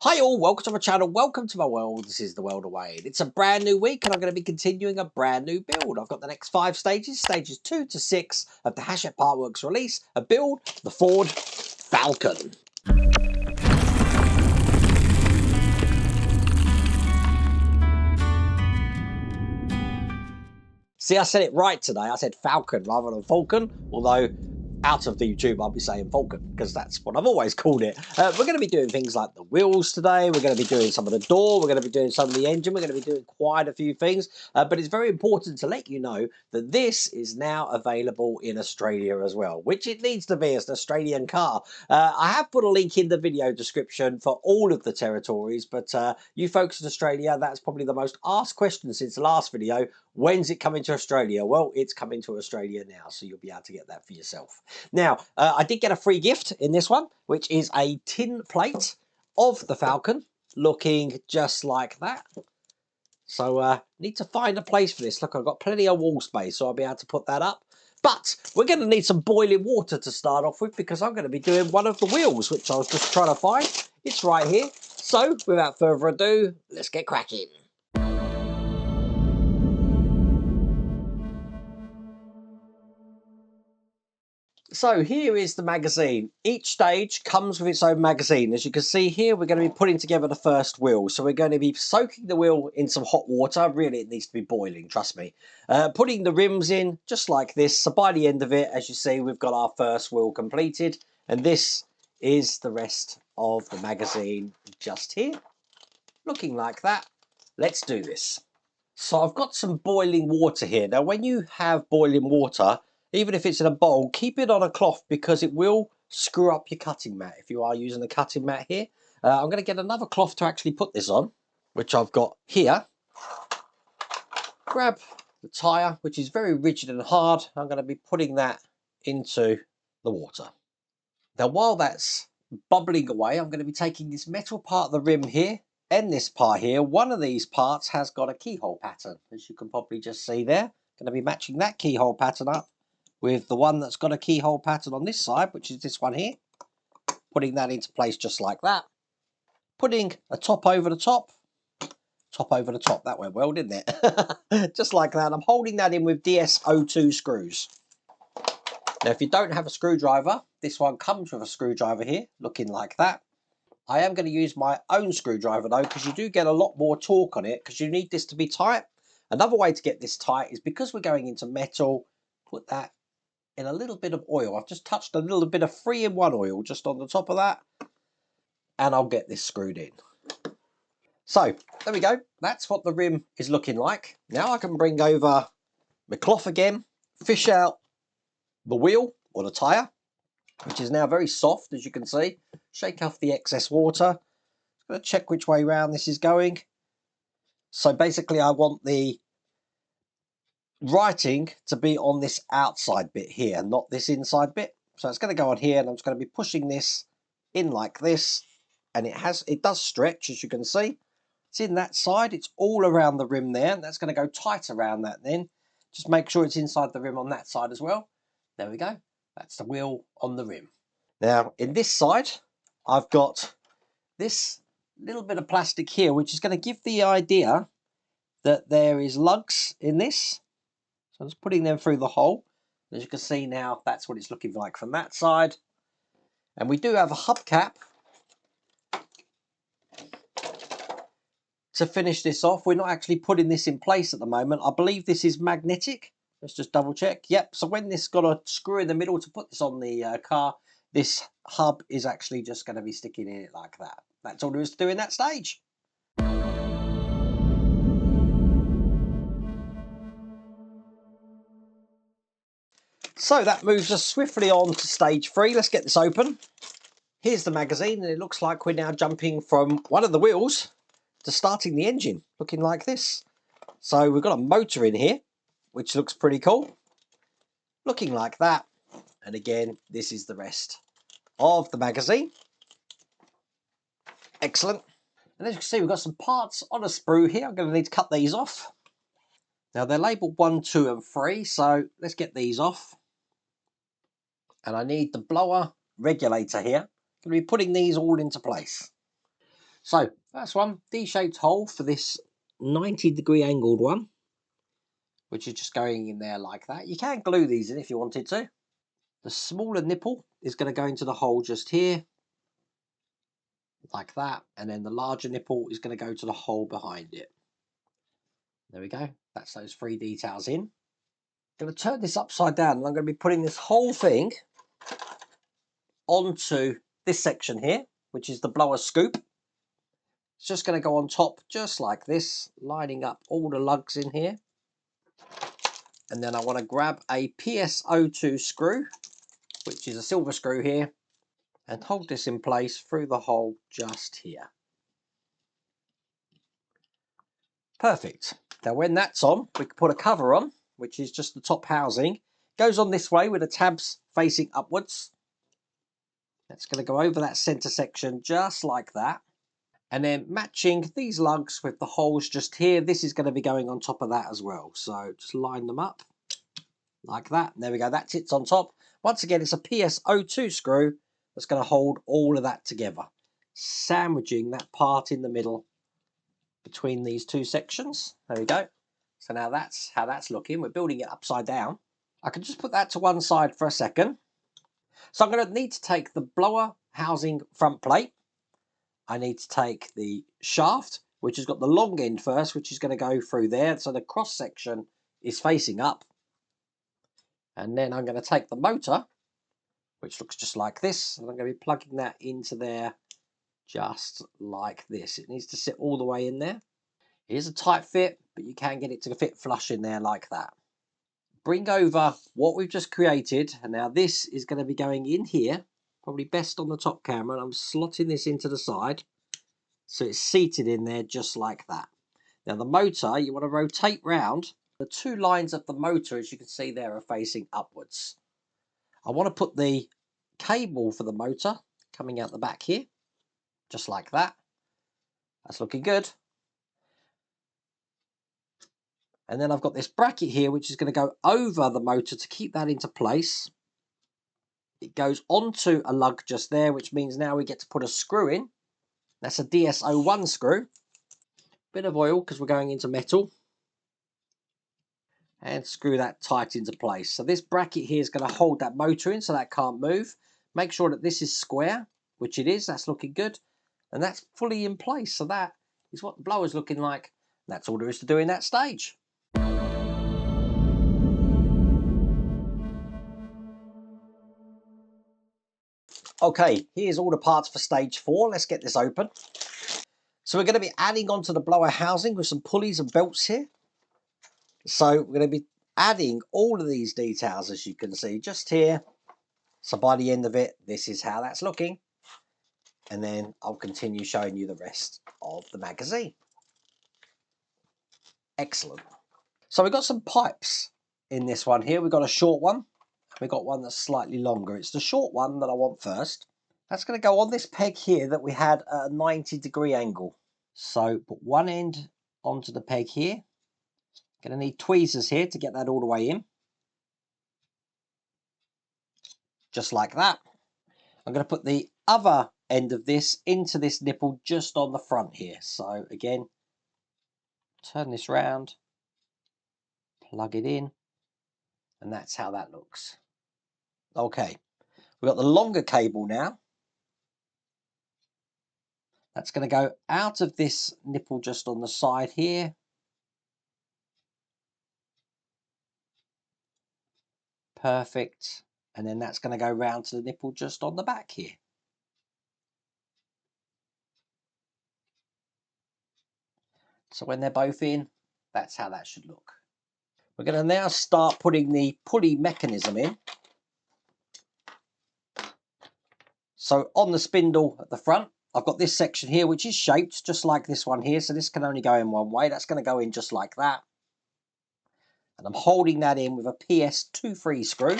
Hi all, welcome to my channel, welcome to my world. This is the world of Wade. It's a brand new week and I'm going to be continuing a brand new build. I've got the next 5 stages, stages 2 to 6 of the Hachette Partworks release, a build, the Ford Falcon. See, I said it right today. I said Falcon rather than Falcon, although out of the YouTube I'll be saying Falcon because that's what I've always called it. We're going to be doing things like the wheels today. We're going to be doing some of the door. We're going to be doing some of the engine. We're going to be doing quite a few things. But it's very important to let you know that this is now available in Australia as well, which it needs to be as an Australian car. I have put a link in the video description for all of the territories, but you folks in Australia, that's probably the most asked question since the last video. When's it coming to Australia? Well, it's coming to Australia now, so you'll be able to get that for yourself. Now, I did get a free gift in this one, which is a tin plate of the Falcon, looking just like that. So, need to find a place for this. Look, I've got plenty of wall space, so I'll be able to put that up. But we're going to need some boiling water to start off with, because I'm going to be doing one of the wheels, which I was just trying to find. It's right here. So, without further ado, let's get cracking. So here is the magazine. Each stage comes with its own magazine. As you can see here, we're going to be putting together the first wheel. So we're going to be soaking the wheel in some hot water. Really, it needs to be boiling, trust me. Putting the rims in just like this. So by the end of it, as you see, we've got our first wheel completed. And this is the rest of the magazine just here. Looking like that. Let's do this. So I've got some boiling water here. Now, when you have boiling water, even if it's in a bowl, keep it on a cloth because it will screw up your cutting mat if you are using a cutting mat here. I'm going to get another cloth to actually put this on, which I've got here. Grab the tyre, which is very rigid and hard. I'm going to be putting that into the water. Now, while that's bubbling away, I'm going to be taking this metal part of the rim here and this part here. One of these parts has got a keyhole pattern, as you can probably just see there. Going to be matching that keyhole pattern up with the one that's got a keyhole pattern on this side, which is this one here. Putting that into place just like that. Putting a top over the top. Top over the top. That went well, didn't it? Just like that. I'm holding that in with DS02 screws. Now, if you don't have a screwdriver, this one comes with a screwdriver here, looking like that. I am going to use my own screwdriver though, because you do get a lot more torque on it, because you need this to be tight. Another way to get this tight is because we're going into metal, put that in a little bit of oil. I've just touched a little bit of 3-in-1 oil just on the top of that, and I'll get this screwed in. So there we go. That's what the rim is looking like. Now I can bring over my cloth again, fish out the wheel or the tyre, which is now very soft, as you can see. Shake off the excess water. Just going to check which way round this is going. So basically I want the writing to be on this outside bit here, not this inside bit. So it's going to go on here, and I'm just going to be pushing this in like this, and it does stretch, as you can see. It's in that side. It's all around the rim there, and that's going to go tight around that then. Just make sure it's inside the rim on that side as well. There we go. That's the wheel on the rim. Now, in this side, I've got this little bit of plastic here, which is going to give the idea that there is lugs in this. So I'm just putting them through the hole. As you can see now, that's what it's looking like from that side. And we do have a hubcap to finish this off. We're not actually putting this in place at the moment. I believe this is magnetic. Let's just double check. Yep, so when this got a screw in the middle to put this on the car, this hub is actually just going to be sticking in it like that. That's all there is to do in that stage. So that moves us swiftly on to stage 3. Let's get this open. Here's the magazine, and it looks like we're now jumping from one of the wheels to starting the engine, looking like this. So we've got a motor in here, which looks pretty cool. Looking like that. And again, this is the rest of the magazine. Excellent. And as you can see, we've got some parts on a sprue here. I'm going to need to cut these off. Now they're labelled 1, 2 and 3, so let's get these off. And I need the blower regulator here. I'm going to be putting these all into place. So first one, D-shaped hole for this 90-degree angled one, which is just going in there like that. You can glue these in if you wanted to. The smaller nipple is going to go into the hole just here, like that, and then the larger nipple is going to go to the hole behind it. There we go. That's those 3 details in. I'm going to turn this upside down, and I'm going to be putting this whole thing onto this section here, which is the blower scoop. It's just going to go on top just like this, lining up all the lugs in here. And then I want to grab a PSO2 screw, which is a silver screw here, and hold this in place through the hole just here. Perfect. Now when that's on, we can put a cover on, which is just the top housing. Goes on this way with the tabs facing upwards. That's going to go over that centre section just like that. And then matching these lugs with the holes just here, this is going to be going on top of that as well. So just line them up like that. There we go, that sits on top. Once again, it's a PSO2 screw that's going to hold all of that together, sandwiching that part in the middle between these 2 sections. There we go. So now that's how that's looking. We're building it upside down. I can just put that to one side for a second. So I'm going to need to take the blower housing front plate. I need to take the shaft, which has got the long end first, which is going to go through there. So the cross section is facing up. And then I'm going to take the motor, which looks just like this, and I'm going to be plugging that into there just like this. It needs to sit all the way in there. It is a tight fit, but you can get it to fit flush in there like that. Bring over what we've just created, and now this is going to be going in here, probably best on the top camera, and I'm slotting this into the side, so it's seated in there just like that. Now the motor, you want to rotate round. The 2 lines of the motor, as you can see there, are facing upwards. I want to put the cable for the motor coming out the back here, just like that. That's looking good. And then I've got this bracket here, which is going to go over the motor to keep that into place. It goes onto a lug just there, which means now we get to put a screw in. That's a DSO1 screw. Bit of oil because we're going into metal. And screw that tight into place. So this bracket here is going to hold that motor in so that can't move. Make sure that this is square, which it is. That's looking good. And that's fully in place. So that is what the blower's looking like. That's all there is to do in that stage. Okay, here's all the parts for stage 4. Let's get this open. So we're going to be adding onto the blower housing with some pulleys and belts here. So we're going to be adding all of these details, as you can see, just here. So by the end of it, this is how that's looking. And then I'll continue showing you the rest of the magazine. Excellent. So we've got some pipes in this one here. We've got a short one. We've got one that's slightly longer. It's the short one that I want first. That's going to go on this peg here that we had at a 90-degree angle. So put one end onto the peg here. Going to need tweezers here to get that all the way in. Just like that. I'm going to put the other end of this into this nipple just on the front here. So again, turn this round, plug it in, and that's how that looks. Okay, we've got the longer cable now. That's going to go out of this nipple just on the side here. Perfect. And then that's going to go round to the nipple just on the back here. So when they're both in, that's how that should look. We're going to now start putting the pulley mechanism in. So on the spindle at the front, I've got this section here, which is shaped just like this one here. So this can only go in one way. That's going to go in just like that. And I'm holding that in with a PS23 screw.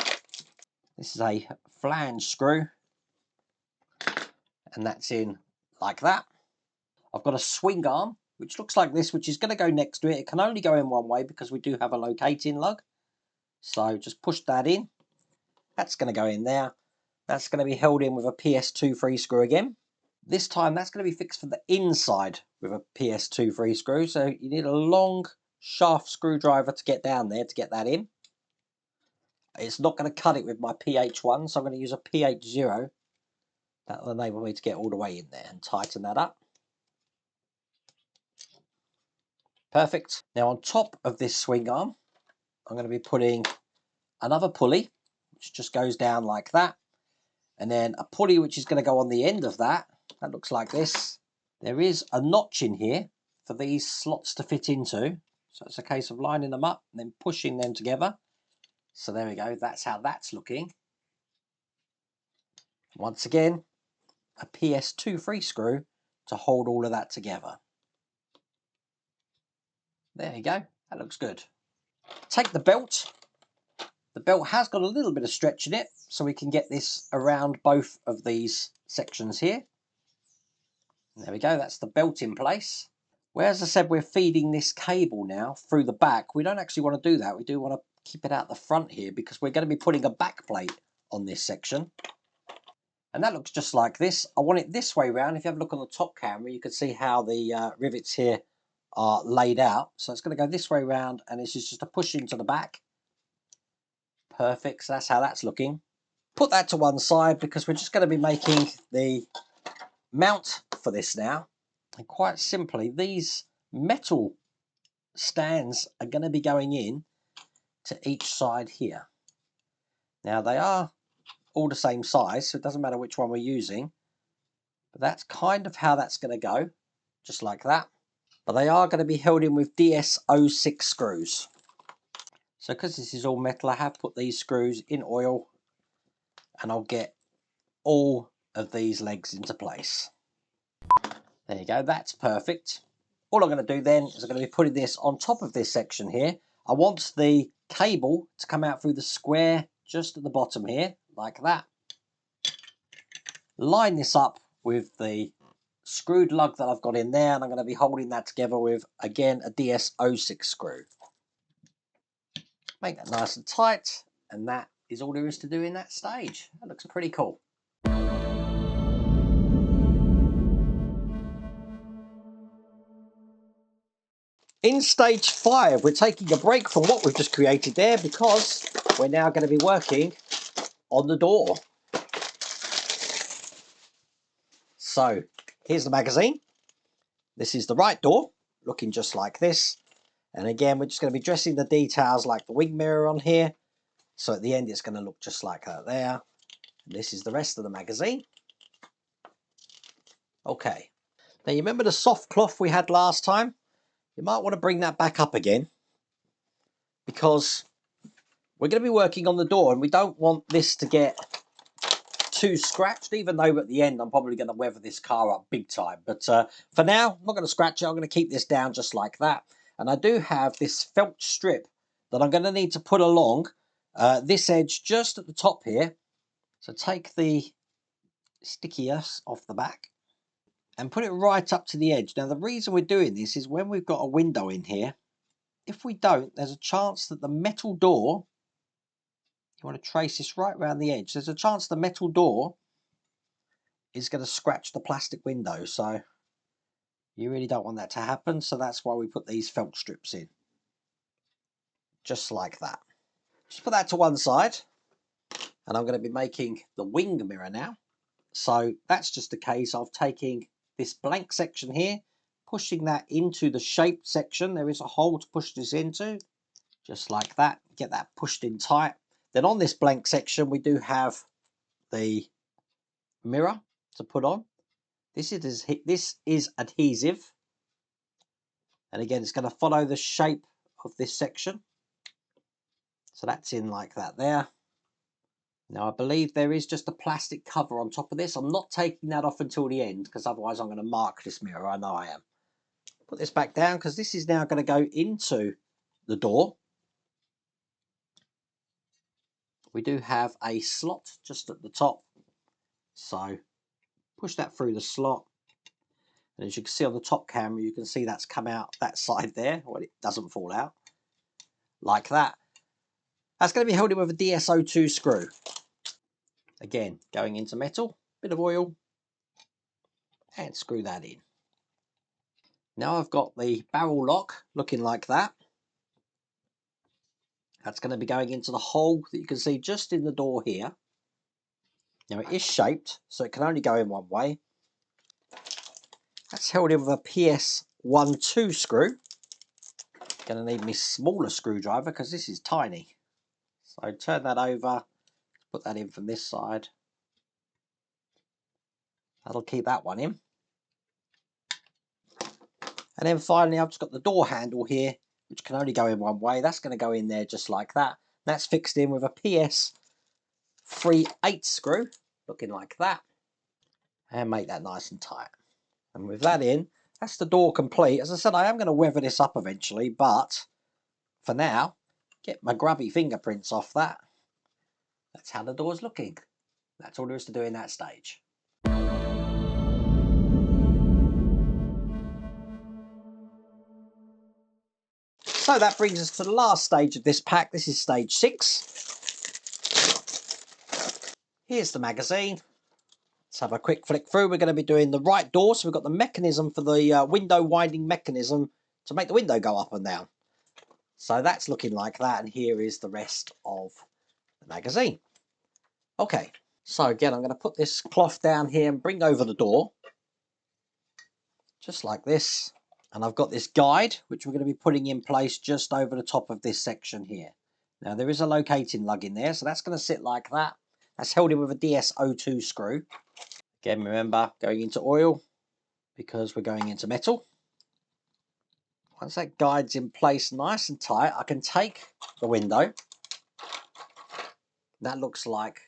This is a flange screw. And that's in like that. I've got a swing arm, which looks like this, which is going to go next to it. It can only go in one way because we do have a locating lug. So just push that in. That's going to go in there. That's going to be held in with a PS23 screw again. This time that's going to be fixed from the inside with a PS2 free screw. So you need a long shaft screwdriver to get down there to get that in. It's not going to cut it with my PH1, so I'm going to use a PH0. That'll enable me to get all the way in there and tighten that up. Perfect. Now on top of this swing arm, I'm going to be putting another pulley, which just goes down like that. And then a pulley which is going to go on the end of that. That looks like this. There is a notch in here for these slots to fit into. So it's a case of lining them up and then pushing them together. So there we go. That's how that's looking. Once again, a PS2 free screw to hold all of that together. There you go. That looks good. Take the belt. The belt has got a little bit of stretch in it, so we can get this around both of these sections here. There we go. That's the belt in place. Where, as I said, we're feeding this cable now through the back. We don't actually want to do that. We do want to keep it out the front here because we're going to be putting a back plate on this section. And that looks just like this. I want it this way round. If you have a look on the top camera, you can see how the rivets here are laid out. So it's going to go this way round, and this is just a push into the back. Perfect. So that's how that's looking. Put that to one side because we're just going to be making the mount for this now. And quite simply, these metal stands are going to be going in to each side here. Now they are all the same size, so it doesn't matter which one we're using. But that's kind of how that's going to go, just like that. But they are going to be held in with DS06 screws. So because this is all metal, I have put these screws in oil, and I'll get all of these legs into place. There you go, that's perfect. All I'm going to do then is I'm going to be putting this on top of this section here. I want the cable to come out through the square just at the bottom here, like that. Line this up with the screwed lug that I've got in there, and I'm going to be holding that together with, again, a DS06 screw. Make that nice and tight, and that is all there is to do in that stage. That looks pretty cool. In stage 5, we're taking a break from what we've just created there because we're now going to be working on the door. So here's the magazine. This is the right door, looking just like this. And again, we're just going to be dressing the details like the wing mirror on here. So at the end, it's going to look just like that there. And this is the rest of the magazine. Okay. Now, you remember the soft cloth we had last time? You might want to bring that back up again because we're going to be working on the door and we don't want this to get too scratched, even though at the end I'm probably going to weather this car up big time. But for now, I'm not going to scratch it. I'm going to keep this down just like that. And I do have this felt strip that I'm going to need to put along this edge just at the top here. So take the stickiness off the back and put it right up to the edge. Now, the reason we're doing this is when we've got a window in here, if we don't, there's a chance that the metal door, you want to trace this right around the edge, there's a chance the metal door is going to scratch the plastic window. So you really don't want that to happen. So that's why we put these felt strips in. Just like that. Just put that to one side. And I'm going to be making the wing mirror now. So that's just a case of taking this blank section here, pushing that into the shaped section. There is a hole to push this into, just like that. Get that pushed in tight. Then on this blank section, we do have the mirror to put on. This is adhesive. And again, it's going to follow the shape of this section. So that's in like that there. Now, I believe there is just a plastic cover on top of this. I'm not taking that off until the end because otherwise I'm going to mark this mirror. I know I am. Put this back down because this is now going to go into the door. We do have a slot just at the top. So push that through the slot. And as you can see on the top camera, you can see that's come out that side there. Well, it doesn't fall out. Like that. That's going to be held in with a DS02 screw. Again, going into metal, bit of oil. and screw that in. Now I've got the barrel lock looking like that. That's going to be going into the hole that you can see just in the door here. Now it is shaped, so it can only go in one way. That's held in with a PS12 screw. Going to need me smaller screwdriver because this is tiny. So turn that over, put that in from this side. That'll keep that one in. And then finally I've just got the door handle here, which can only go in one way. That's going to go in there just like that. That's fixed in with a PS38 screw, looking like that. And make that nice and tight. And with that in, that's the door complete. As I said, I am going to weather this up eventually, but for now, get my grubby fingerprints off that. That's how the door's looking. That's all there is to do in that stage. So that brings us to the last stage of this pack. This is stage 6. Here's the magazine. Let's have a quick flick through. We're going to be doing the right door. So we've got the mechanism for the window winding mechanism to make the window go up and down. So that's looking like that. And here is the rest of the magazine. Okay. So again, I'm going to put this cloth down here and bring over the door. Just like this. And I've got this guide, which we're going to be putting in place just over the top of this section here. Now there is a locating lug in there, so that's going to sit like that. That's held in with a DS02 screw. Again, remember, going into oil because we're going into metal. Once that guide's in place nice and tight, I can take the window. That looks like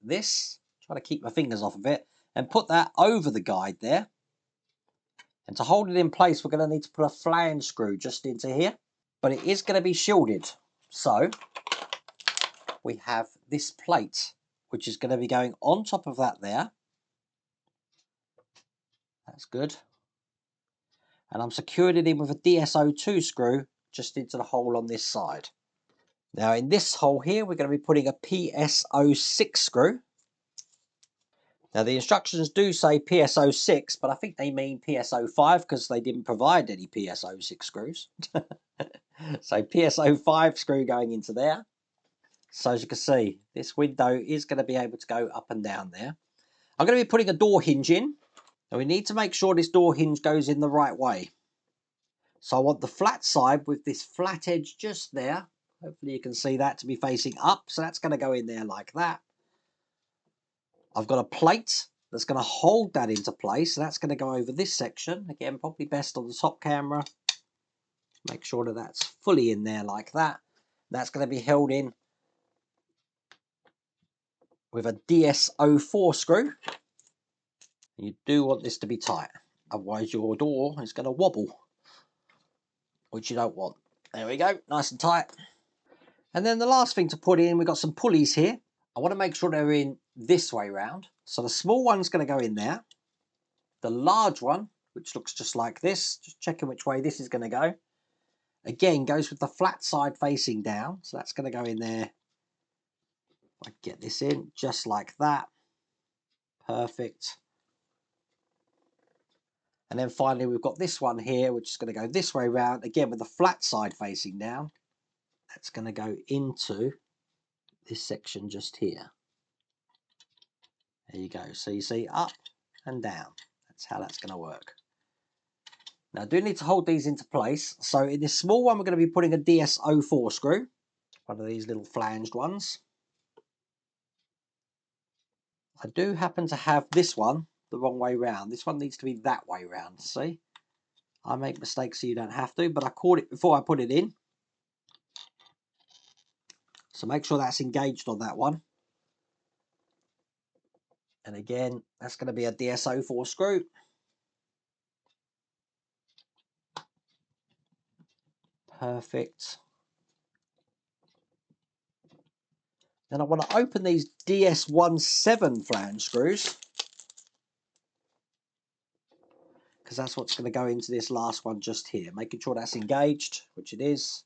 this. Try to keep my fingers off of it. And put that over the guide there. And to hold it in place, we're going to need to put a flange screw just into here. But it is going to be shielded. So we have this plate, which is going to be going on top of that there. That's good. And I'm secured it in with a DS02 screw just into the hole on this side. Now in this hole here, we're going to be putting a PS06 screw. Now the instructions do say PS06, but I think they mean PS05 because they didn't provide any PS06 screws. So PS05 screw going into there. So as you can see, this window is going to be able to go up and down there. I'm going to be putting a door hinge in. Now we need to make sure this door hinge goes in the right way. So I want the flat side with this flat edge just there. Hopefully you can see that to be facing up. So that's going to go in there like that. I've got a plate that's going to hold that into place. So that's going to go over this section. Again, probably best on the top camera. Make sure that that's fully in there like that. That's going to be held in with a DS04 screw. You do want this to be tight. Otherwise your door is going to wobble, which you don't want. There we go, nice and tight. And then the last thing to put in, we've got some pulleys here. I want to make sure they're in this way round. So the small one's going to go in there. The large one, which looks just like this, just checking which way this is going to go. Again, goes with the flat side facing down. So that's going to go in there. I get this in just like that. Perfect. And then finally, we've got this one here, which is going to go this way round, again with the flat side facing down. That's going to go into this section just here. There you go. So you see up and down. That's how that's going to work. Now I do need to hold these into place. So in this small one, we're going to be putting a DS04 screw. One of these little flanged ones. I do happen to have this one the wrong way round. This one needs to be that way round, see? I make mistakes so you don't have to, but I caught it before I put it in. So make sure that's engaged on that one. And again, that's going to be a DS04 screw. Perfect. Then I want to open these DS17 flange screws, because that's what's going to go into this last one just here. Making sure that's engaged, which it is.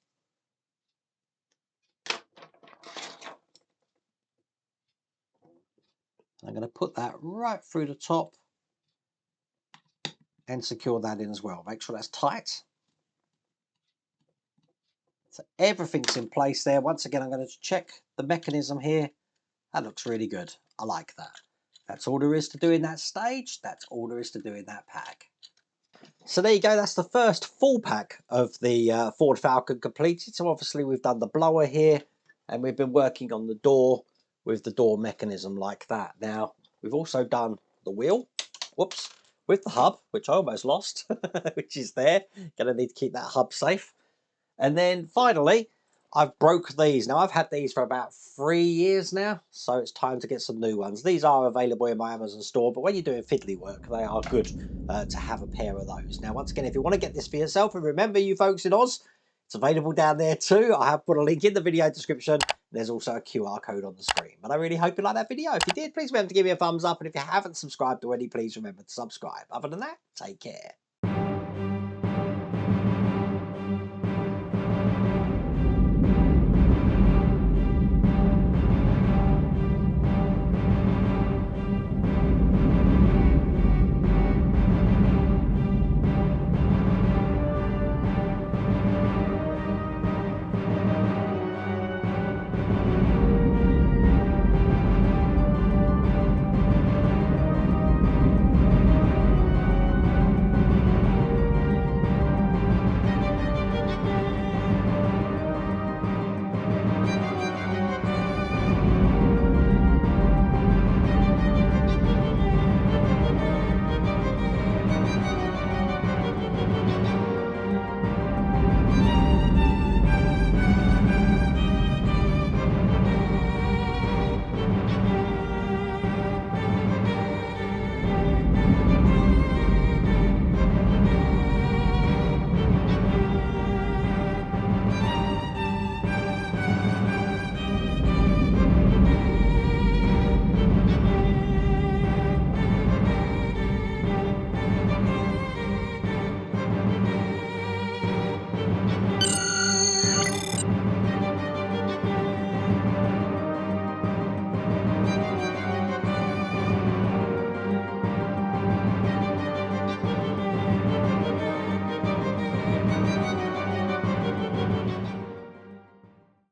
I'm going to put that right through the top and secure that in as well. Make sure that's tight. So everything's in place there. Once again, I'm going to check the mechanism here. That looks really good. I like that. That's all there is to do in that stage. That's all there is to do in that pack. So there you go. That's the first full pack of the Ford Falcon completed. So obviously we've done the blower here, and we've been working on the door with the door mechanism like that. Now, we've also done the wheel. Whoops. With the hub, which I almost lost, which is there. Going to need to keep that hub safe. And then finally, I've broke these. Now, I've had these for about 3 years now, so it's time to get some new ones. These are available in my Amazon store, but when you're doing fiddly work, they are good to have a pair of those. Now, once again, if you want to get this for yourself, and remember, you folks in Oz, it's available down there too. I have put a link in the video description. There's also a QR code on the screen. But I really hope you like that video. If you did, please remember to give me a thumbs up. And if you haven't subscribed already, please remember to subscribe. Other than that, take care.